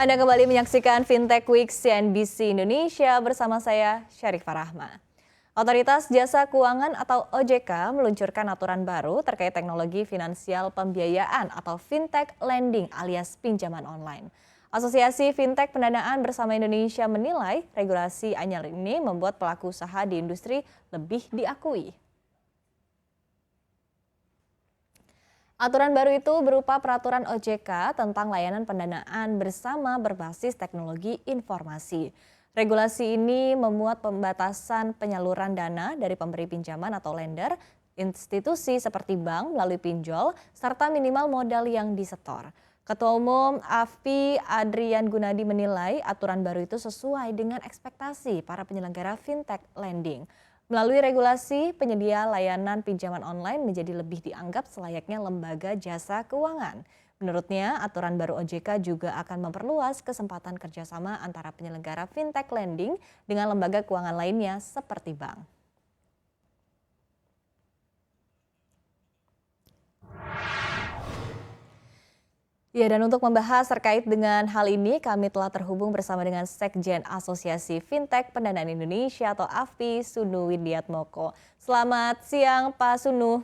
Anda kembali menyaksikan Fintech Week CNBC Indonesia bersama saya, Syarifah Rahma. Otoritas Jasa Keuangan atau OJK meluncurkan aturan baru terkait teknologi finansial pembiayaan atau Fintech Lending alias pinjaman online. Asosiasi Fintech Pendanaan Bersama Indonesia menilai regulasi anyar ini membuat pelaku usaha di industri lebih diakui. Aturan baru itu berupa peraturan OJK tentang layanan pendanaan bersama berbasis teknologi informasi. Regulasi ini memuat pembatasan penyaluran dana dari pemberi pinjaman atau lender, institusi seperti bank melalui pinjol, serta minimal modal yang disetor. Ketua Umum AFPI Adrian Gunadi menilai aturan baru itu sesuai dengan ekspektasi para penyelenggara fintech lending. Melalui regulasi, penyedia layanan pinjaman online menjadi lebih dianggap selayaknya lembaga jasa keuangan. Menurutnya, aturan baru OJK juga akan memperluas kesempatan kerjasama antara penyelenggara fintech lending dengan lembaga keuangan lainnya seperti bank. Ya, dan untuk membahas terkait dengan hal ini, kami telah terhubung bersama dengan Sekjen Asosiasi Fintech Pendanaan Indonesia atau AFPI, Sunu Widiatmoko. Selamat siang, Pak Sunu.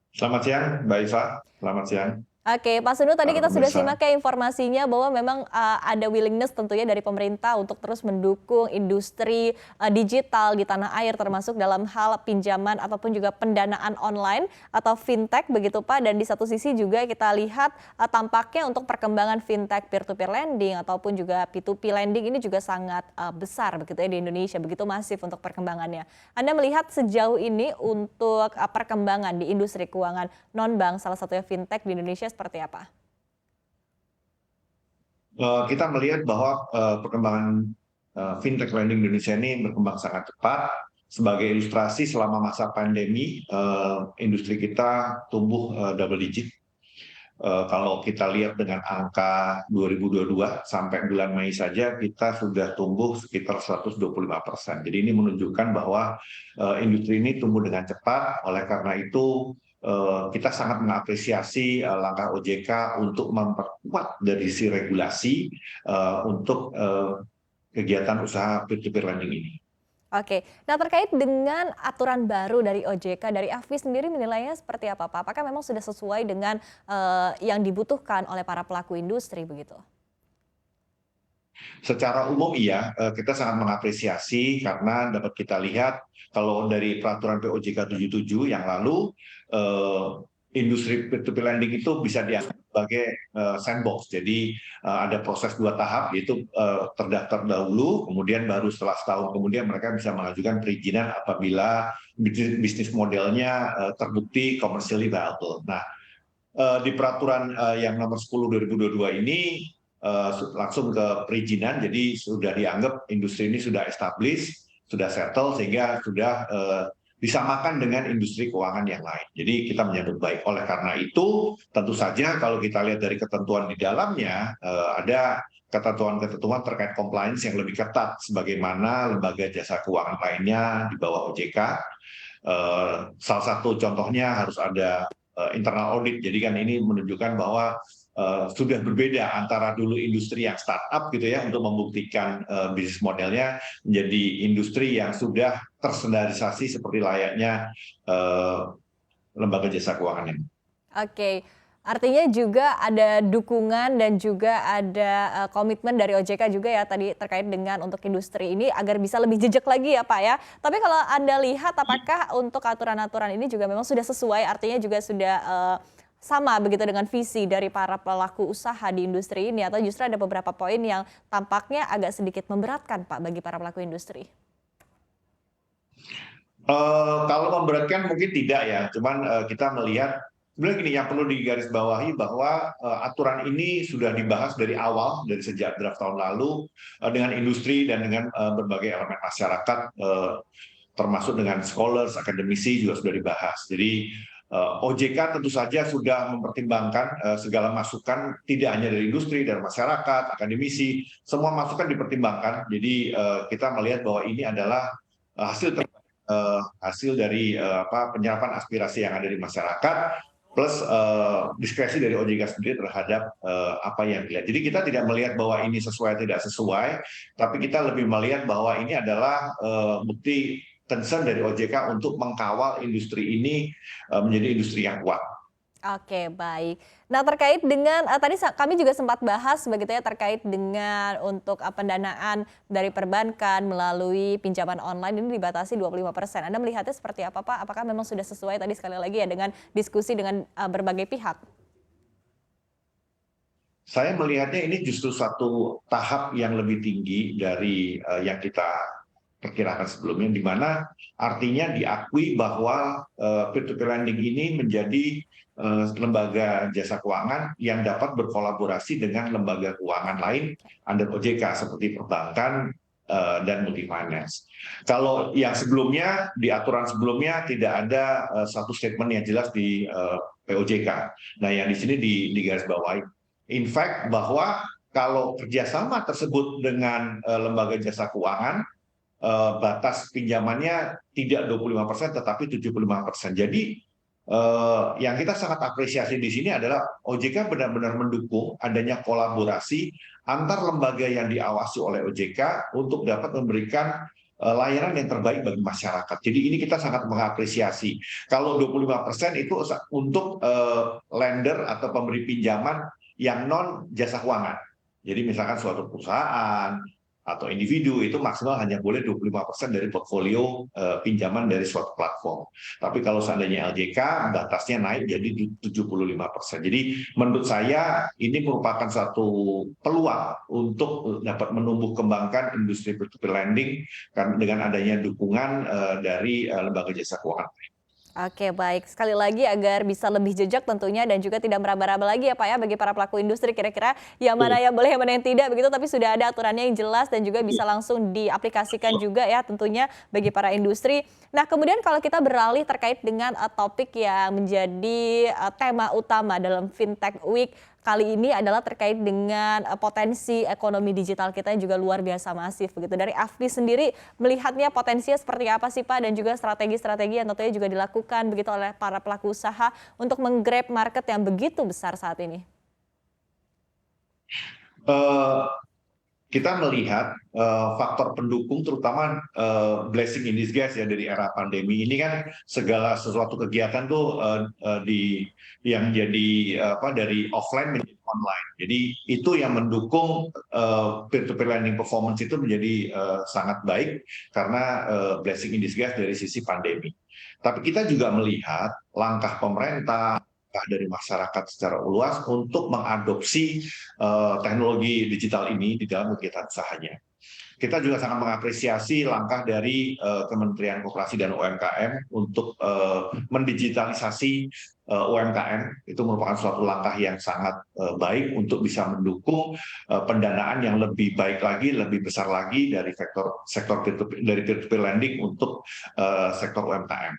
Selamat siang, Mbak Iva. Selamat siang. Oke, Pak Sunu, tadi para kita sudah pemirsa. simak ya informasinya bahwa memang ada willingness tentunya dari pemerintah untuk terus mendukung industri digital di tanah air, termasuk dalam hal pinjaman ataupun juga pendanaan online atau fintech begitu Pak. Dan di satu sisi juga kita lihat tampaknya untuk perkembangan fintech peer-to-peer lending ataupun juga P2P lending ini juga sangat besar begitu ya di Indonesia, begitu masif untuk perkembangannya. Anda melihat sejauh ini untuk perkembangan di industri keuangan non-bank, salah satunya fintech di Indonesia seperti apa? Kita melihat bahwa perkembangan fintech lending Indonesia ini berkembang sangat cepat. Sebagai ilustrasi, selama masa pandemi, industri kita tumbuh double digit. Kalau kita lihat dengan angka 2022 sampai bulan Mei saja kita sudah tumbuh sekitar 125%. Jadi ini menunjukkan bahwa industri ini tumbuh dengan cepat. Oleh karena itu kita sangat mengapresiasi langkah OJK untuk memperkuat dari sisi regulasi untuk kegiatan usaha peer-to-peer lending ini. Oke, nah terkait dengan aturan baru dari OJK, dari AFPI sendiri menilainya seperti apa Pak? Apakah memang sudah sesuai dengan yang dibutuhkan oleh para pelaku industri begitu? Secara umum iya, kita sangat mengapresiasi karena dapat kita lihat kalau dari peraturan POJK 77 yang lalu, industri peer-to-peer lending itu bisa dianggap sebagai sandbox. Jadi ada proses 2 tahap, yaitu terdaftar dahulu, kemudian baru setelah setahun kemudian mereka bisa mengajukan perizinan apabila bisnis modelnya terbukti commercially viable. Nah, di peraturan yang nomor 10 2022 ini langsung ke perizinan, jadi sudah dianggap industri ini sudah established, sudah settle, sehingga sudah disamakan dengan industri keuangan yang lain. Jadi kita menyambut baik. Oleh karena itu, tentu saja kalau kita lihat dari ketentuan di dalamnya, ada ketentuan-ketentuan terkait compliance yang lebih ketat, sebagaimana lembaga jasa keuangan lainnya di bawah OJK. Salah satu contohnya harus ada internal audit. Jadi kan ini menunjukkan bahwa sudah berbeda antara dulu industri yang startup gitu ya untuk membuktikan bisnis modelnya menjadi industri yang sudah terstandarisasi seperti layaknya lembaga jasa keuangan ini. Oke, artinya juga ada dukungan dan juga ada komitmen dari OJK juga ya tadi terkait dengan untuk industri ini agar bisa lebih jejak lagi ya Pak ya. Tapi kalau Anda lihat apakah untuk aturan-aturan ini juga memang sudah sesuai, artinya juga sudah sama begitu dengan visi dari para pelaku usaha di industri ini, atau justru ada beberapa poin yang tampaknya agak sedikit memberatkan Pak bagi para pelaku industri? Kalau memberatkan mungkin tidak ya, cuman kita melihat sebenarnya gini, yang perlu digarisbawahi bahwa aturan ini sudah dibahas dari awal, dari sejak draft tahun lalu dengan industri dan dengan berbagai elemen masyarakat, termasuk dengan scholars, akademisi juga sudah dibahas. Jadi OJK tentu saja sudah mempertimbangkan segala masukan, tidak hanya dari industri, dari masyarakat, akademisi, semua masukan dipertimbangkan. Jadi kita melihat bahwa ini adalah hasil dari penyerapan aspirasi yang ada di masyarakat. plus diskresi dari OJK sendiri terhadap apa yang dilihat. Jadi kita tidak melihat bahwa ini sesuai atau tidak sesuai, tapi kita lebih melihat bahwa ini adalah bukti concern dari OJK untuk mengkawal industri ini menjadi industri yang kuat. Oke, baik. Nah, terkait dengan tadi kami juga sempat bahas begitu ya terkait dengan untuk pendanaan dari perbankan melalui pinjaman online ini dibatasi 25%. Anda melihatnya seperti apa, Pak? Apakah memang sudah sesuai tadi sekali lagi ya dengan diskusi dengan berbagai pihak? Saya melihatnya ini justru satu tahap yang lebih tinggi dari yang kita perkirakan sebelumnya, di mana artinya diakui bahwa peer-to-peer lending ini menjadi lembaga jasa keuangan yang dapat berkolaborasi dengan lembaga keuangan lain under OJK seperti perbankan dan multifinance. Kalau yang sebelumnya di aturan sebelumnya tidak ada satu statement yang jelas di POJK. Nah, yang di sini digarisbawahi, in fact, bahwa kalau kerjasama tersebut dengan lembaga jasa keuangan, batas pinjamannya tidak 25% tetapi 75%. Jadi yang kita sangat apresiasi di sini adalah OJK benar-benar mendukung adanya kolaborasi antar lembaga yang diawasi oleh OJK untuk dapat memberikan layanan yang terbaik bagi masyarakat. Jadi ini kita sangat mengapresiasi. Kalau 25% itu untuk lender atau pemberi pinjaman yang non jasa keuangan. Jadi misalkan suatu perusahaan atau individu itu maksimal hanya boleh 25% dari portfolio pinjaman dari suatu platform. Tapi kalau seandainya LJK, batasnya naik jadi 75%. Jadi menurut saya ini merupakan satu peluang untuk dapat menumbuh kembangkan industri peer-to-peer lending dengan adanya dukungan dari lembaga jasa keuangan. Oke, baik. Sekali lagi agar bisa lebih jejak tentunya dan juga tidak meraba-raba lagi ya Pak ya bagi para pelaku industri kira-kira yang mana yang boleh, yang mana yang tidak begitu, tapi sudah ada aturannya yang jelas dan juga bisa langsung diaplikasikan juga ya tentunya bagi para industri. Nah, kemudian kalau kita beralih terkait dengan topik yang menjadi tema utama dalam Fintech Week kali ini adalah terkait dengan potensi ekonomi digital kita yang juga luar biasa masif begitu. Dari AFPI sendiri melihatnya potensinya seperti apa sih Pak, dan juga strategi-strategi yang tentunya juga dilakukan begitu oleh para pelaku usaha untuk menggrab market yang begitu besar saat ini? Kita melihat faktor pendukung terutama blessing in disguise ya dari era pandemi ini kan segala sesuatu kegiatan tuh yang jadi dari offline menjadi online. Jadi itu yang mendukung peer-to-peer lending performance itu menjadi sangat baik karena blessing in disguise dari sisi pandemi. Tapi kita juga melihat langkah pemerintah dari masyarakat secara luas untuk mengadopsi teknologi digital ini di dalam kegiatan usahanya. Kita juga sangat mengapresiasi langkah dari Kementerian Koperasi dan UMKM untuk mendigitalisasi UMKM. Itu merupakan suatu langkah yang sangat baik untuk bisa mendukung pendanaan yang lebih baik lagi, lebih besar lagi dari sektor peer-to-peer lending untuk sektor UMKM.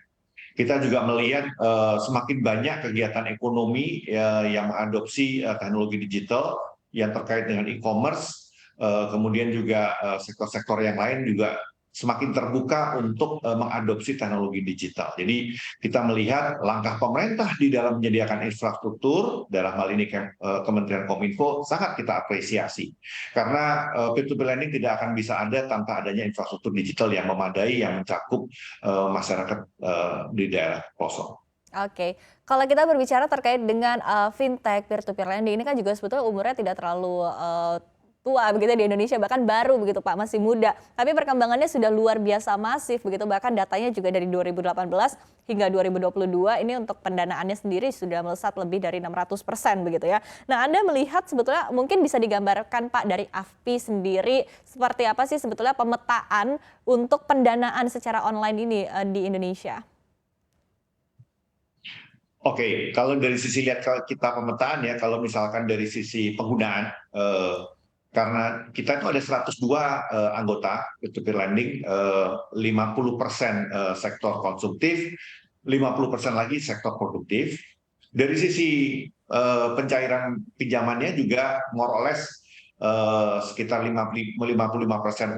Kita juga melihat semakin banyak kegiatan ekonomi yang mengadopsi teknologi digital yang terkait dengan e-commerce, kemudian juga sektor-sektor yang lain juga semakin terbuka untuk mengadopsi teknologi digital. Jadi kita melihat langkah pemerintah di dalam menyediakan infrastruktur, dalam hal ini Kementerian Kominfo, sangat kita apresiasi. Karena peer-to-peer lending tidak akan bisa ada tanpa adanya infrastruktur digital yang memadai, yang mencakup masyarakat di daerah pelosok. Oke, kalau kita berbicara terkait dengan fintech peer-to-peer lending ini kan juga sebetulnya umurnya tidak terlalu tua begitu di Indonesia, bahkan baru begitu Pak, masih muda. Tapi perkembangannya sudah luar biasa masif begitu, bahkan datanya juga dari 2018 hingga 2022 ini untuk pendanaannya sendiri sudah melesat lebih dari 600% begitu ya. Nah, Anda melihat sebetulnya mungkin bisa digambarkan Pak dari AFPI sendiri seperti apa sih sebetulnya pemetaan untuk pendanaan secara online ini di Indonesia? Oke, kalau dari sisi lihat kita pemetaan ya, kalau misalkan dari sisi penggunaan, karena kita itu ada 102 anggota peer-to-peer lending, 50% sektor konsumtif, 50% lagi sektor produktif. Dari sisi pencairan pinjamannya juga more or less sekitar 55%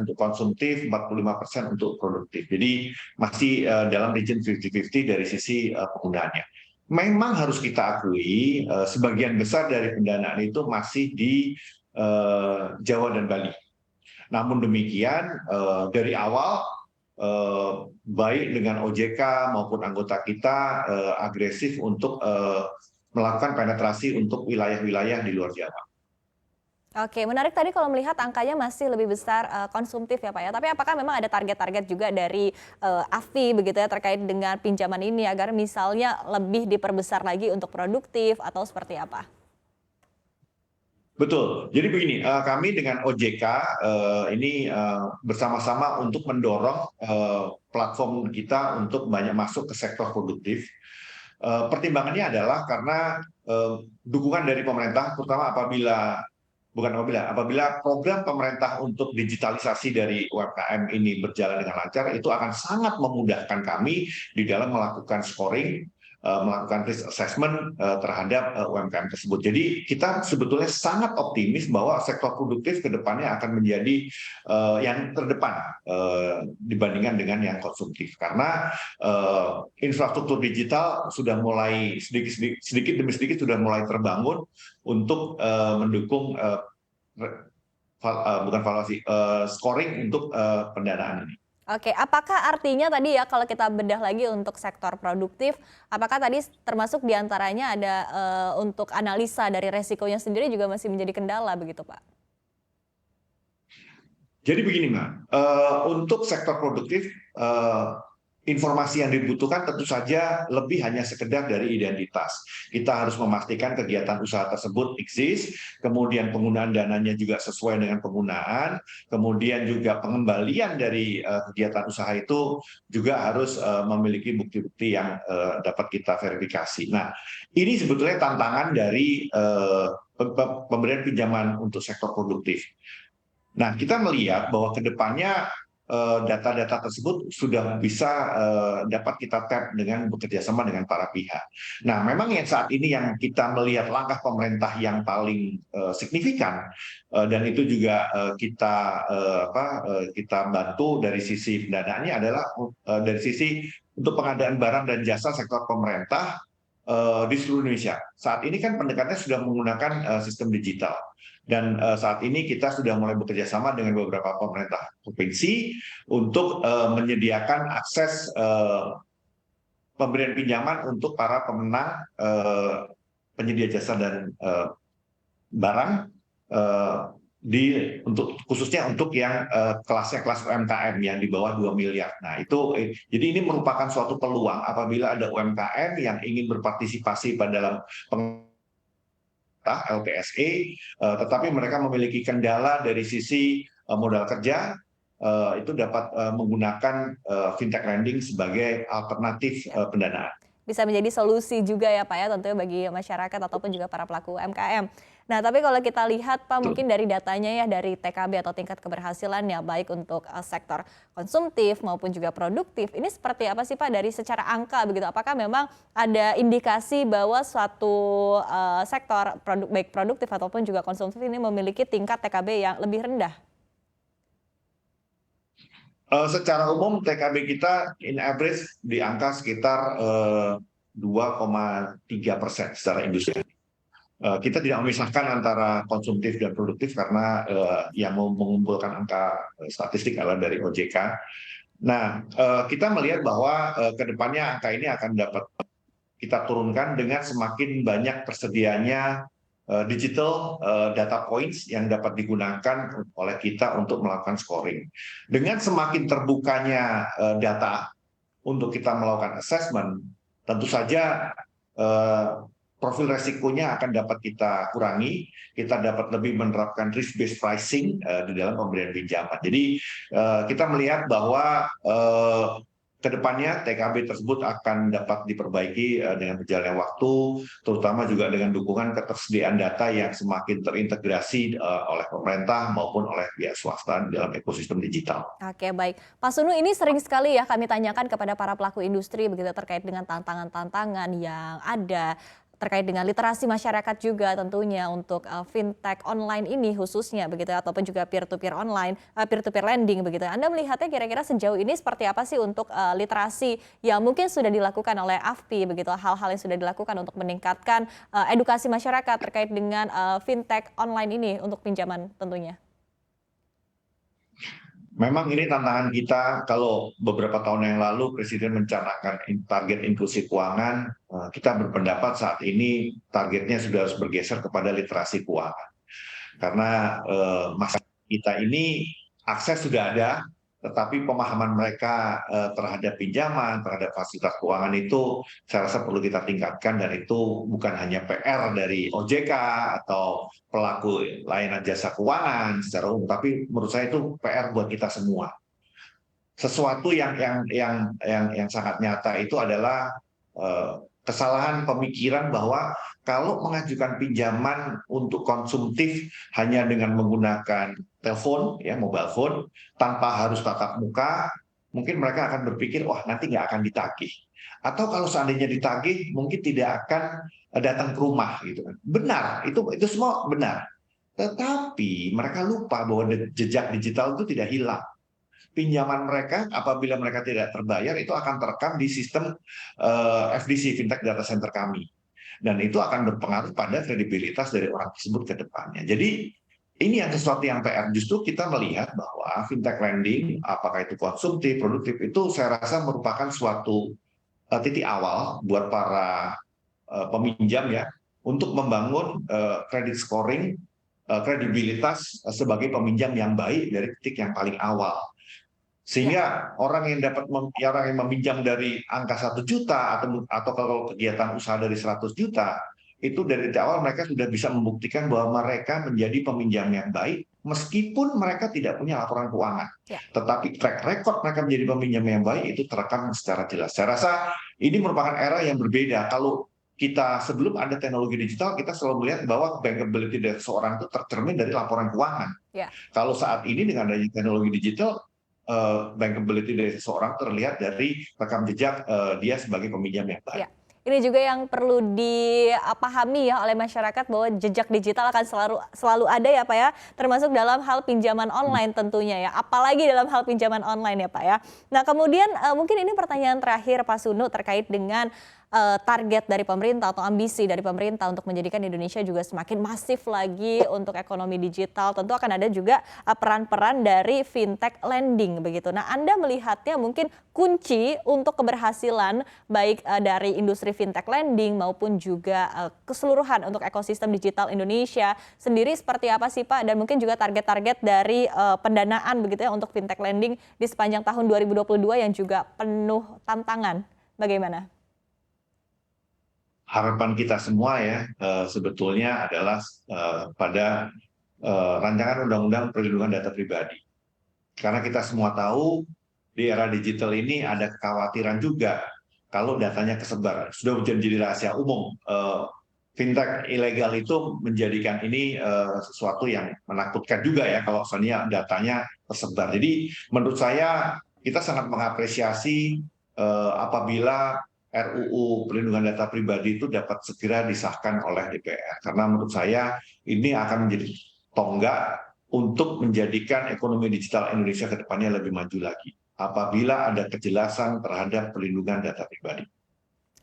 untuk konsumtif, 45% untuk produktif. Jadi masih dalam region 50-50 dari sisi penggunaannya. memang harus kita akui sebagian besar dari pendanaan itu masih di Jawa dan Bali. Namun demikian dari awal baik dengan OJK maupun anggota kita agresif untuk melakukan penetrasi untuk wilayah-wilayah di luar Jawa. Oke, menarik tadi kalau melihat angkanya masih lebih besar konsumtif ya Pak ya. Tapi apakah memang ada target-target juga dari AFI begitu ya terkait dengan pinjaman ini agar misalnya lebih diperbesar lagi untuk produktif atau seperti apa? Betul. Jadi begini, kami dengan OJK ini bersama-sama untuk mendorong platform kita untuk banyak masuk ke sektor produktif. Pertimbangannya adalah karena dukungan dari pemerintah, terutama apabila program pemerintah untuk digitalisasi dari UMKM ini berjalan dengan lancar, itu akan sangat memudahkan kami di dalam melakukan scoring, melakukan risk assessment terhadap UMKM tersebut. Jadi kita sebetulnya sangat optimis bahwa sektor produktif ke depannya akan menjadi yang terdepan dibandingkan dengan yang konsumtif. Karena infrastruktur digital sudah mulai sedikit demi sedikit sudah mulai terbangun untuk mendukung bukan valuasi, scoring untuk pendanaan ini. Oke, apakah artinya tadi ya kalau kita bedah lagi untuk sektor produktif, apakah tadi termasuk diantaranya ada untuk analisa dari resikonya sendiri juga masih menjadi kendala begitu Pak? Jadi begini Mbak, untuk sektor produktif informasi yang dibutuhkan tentu saja lebih hanya sekedar dari identitas. Kita harus memastikan kegiatan usaha tersebut eksis, kemudian penggunaan dananya juga sesuai dengan penggunaan, kemudian juga pengembalian dari kegiatan usaha itu juga harus memiliki bukti-bukti yang dapat kita verifikasi. Nah, ini sebetulnya tantangan dari pemberian pinjaman untuk sektor produktif. Nah, kita melihat bahwa ke depannya data-data tersebut sudah bisa dapat kita tap dengan bekerja sama dengan para pihak. Nah, memang yang saat ini yang kita melihat langkah pemerintah yang paling signifikan dan itu juga kita bantu dari sisi pendanaannya adalah dari sisi untuk pengadaan barang dan jasa sektor pemerintah di seluruh Indonesia. Saat ini kan pendekatannya sudah menggunakan sistem digital. Dan saat ini kita sudah mulai bekerja sama dengan beberapa pemerintah provinsi untuk menyediakan akses pemberian pinjaman untuk para pemenang penyedia jasa dan barang khususnya untuk yang kelas UMKM yang di bawah 2 miliar. Nah, itu jadi ini merupakan suatu peluang apabila ada UMKM yang ingin berpartisipasi pada dalam LTSE, tetapi mereka memiliki kendala dari sisi modal kerja, itu dapat menggunakan fintech lending sebagai alternatif pendanaan. Bisa menjadi solusi juga ya Pak ya tentunya bagi masyarakat ataupun juga para pelaku UMKM. Nah tapi kalau kita lihat Pak mungkin dari datanya ya dari TKB atau tingkat keberhasilan ya baik untuk sektor konsumtif maupun juga produktif. Ini seperti apa sih Pak dari secara angka begitu? Apakah memang ada indikasi bahwa suatu sektor baik produktif ataupun juga konsumtif ini memiliki tingkat TKB yang lebih rendah? Secara umum TKB kita in average di angka sekitar 2,3% secara industri. Kita tidak memisahkan antara konsumtif dan produktif karena yang mengumpulkan angka statistik adalah dari OJK. Nah, kita melihat bahwa ke depannya angka ini akan dapat kita turunkan dengan semakin banyak tersedianya digital data points yang dapat digunakan oleh kita untuk melakukan scoring. Dengan semakin terbukanya data untuk kita melakukan assessment, tentu saja profil resikonya akan dapat kita kurangi, kita dapat lebih menerapkan risk-based pricing di dalam pemberian pinjaman. Jadi kita melihat bahwa kedepannya TKB tersebut akan dapat diperbaiki dengan berjalannya waktu, terutama juga dengan dukungan ketersediaan data yang semakin terintegrasi oleh pemerintah maupun oleh pihak swasta dalam ekosistem digital. Oke baik, Pak Sunu ini sering sekali ya kami tanyakan kepada para pelaku industri begitu terkait dengan tantangan-tantangan yang ada terkait dengan literasi masyarakat juga tentunya untuk fintech online ini khususnya begitu ya, ataupun juga peer-to-peer online, peer-to-peer lending begitu. Anda melihatnya kira-kira sejauh ini seperti apa sih untuk literasi yang mungkin sudah dilakukan oleh AFPI begitu, hal-hal yang sudah dilakukan untuk meningkatkan edukasi masyarakat terkait dengan fintech online ini untuk pinjaman tentunya? Memang ini tantangan kita kalau beberapa tahun yang lalu Presiden mencanangkan target inklusi keuangan, kita berpendapat saat ini targetnya sudah harus bergeser kepada literasi keuangan. Karena masyarakat kita ini akses sudah ada, tetapi pemahaman mereka terhadap pinjaman, terhadap fasilitas keuangan itu saya rasa perlu kita tingkatkan, dan itu bukan hanya PR dari OJK atau pelaku layanan jasa keuangan secara umum, tapi menurut saya itu PR buat kita semua. Sesuatu yang sangat nyata itu adalah kesalahan pemikiran bahwa kalau mengajukan pinjaman untuk konsumtif hanya dengan menggunakan telepon, ya mobile phone, tanpa harus tatap muka, mungkin mereka akan berpikir, wah nanti nggak akan ditagih. Atau kalau seandainya ditagih, mungkin tidak akan datang ke rumah, gitu kan. Benar, itu semua benar. Tetapi mereka lupa bahwa jejak digital itu tidak hilang. Pinjaman mereka apabila mereka tidak terbayar itu akan terekam di sistem FDC, Fintech Data Center kami. Dan itu akan berpengaruh pada kredibilitas dari orang tersebut ke depannya. Jadi ini yang sesuatu yang PR. Justru kita melihat bahwa fintech lending, apakah itu konsumtif, produktif, itu saya rasa merupakan suatu titik awal buat para peminjam ya, untuk membangun credit scoring, kredibilitas sebagai peminjam yang baik dari titik yang paling awal. Sehingga orang yang meminjam dari angka 1 juta atau kalau kegiatan usaha dari 100 juta, itu dari awal mereka sudah bisa membuktikan bahwa mereka menjadi peminjam yang baik meskipun mereka tidak punya laporan keuangan. Ya. Tetapi track record mereka menjadi peminjam yang baik itu terekam secara jelas. Saya rasa ini merupakan era yang berbeda. Kalau kita sebelum ada teknologi digital, kita selalu melihat bahwa bankability dari seseorang itu tercermin dari laporan keuangan. Ya. Kalau saat ini dengan adanya teknologi digital, bankability dari seseorang terlihat dari rekam jejak dia sebagai peminjam yang baik. Ya. Ini juga yang perlu dipahami ya oleh masyarakat bahwa jejak digital akan selalu ada ya Pak ya, termasuk dalam hal pinjaman online tentunya ya, apalagi dalam hal pinjaman online ya Pak ya. Nah kemudian mungkin ini pertanyaan terakhir Pak Sunu terkait dengan target dari pemerintah atau ambisi dari pemerintah untuk menjadikan Indonesia juga semakin masif lagi untuk ekonomi digital. Tentu akan ada juga peran-peran dari fintech lending begitu. Nah Anda melihatnya mungkin kunci untuk keberhasilan baik dari industri fintech lending maupun juga keseluruhan untuk ekosistem digital Indonesia sendiri seperti apa sih Pak? Dan mungkin juga target-target dari pendanaan begitu ya untuk fintech lending di sepanjang tahun 2022 yang juga penuh tantangan. Bagaimana? Harapan kita semua ya sebetulnya adalah pada rancangan undang-undang perlindungan data pribadi. Karena kita semua tahu di era digital ini ada kekhawatiran juga kalau datanya kesebar. Sudah menjadi rahasia umum. Fintech ilegal itu menjadikan ini sesuatu yang menakutkan juga ya kalau misalnya datanya tersebar. Jadi menurut saya kita sangat mengapresiasi apabila RUU Perlindungan Data Pribadi itu dapat segera disahkan oleh DPR. Karena menurut saya ini akan menjadi tonggak untuk menjadikan ekonomi digital Indonesia ke depannya lebih maju lagi. Apabila ada kejelasan terhadap perlindungan data pribadi.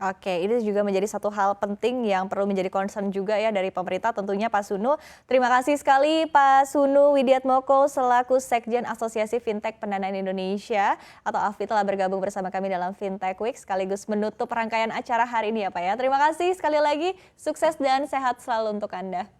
Oke, ini juga menjadi satu hal penting yang perlu menjadi concern juga ya dari pemerintah tentunya Pak Sunu. Terima kasih sekali Pak Sunu Widiatmoko selaku Sekjen Asosiasi Fintech Pendanaan Indonesia atau AFPI telah bergabung bersama kami dalam Fintech Week sekaligus menutup rangkaian acara hari ini ya Pak ya. Terima kasih sekali lagi, sukses dan sehat selalu untuk Anda.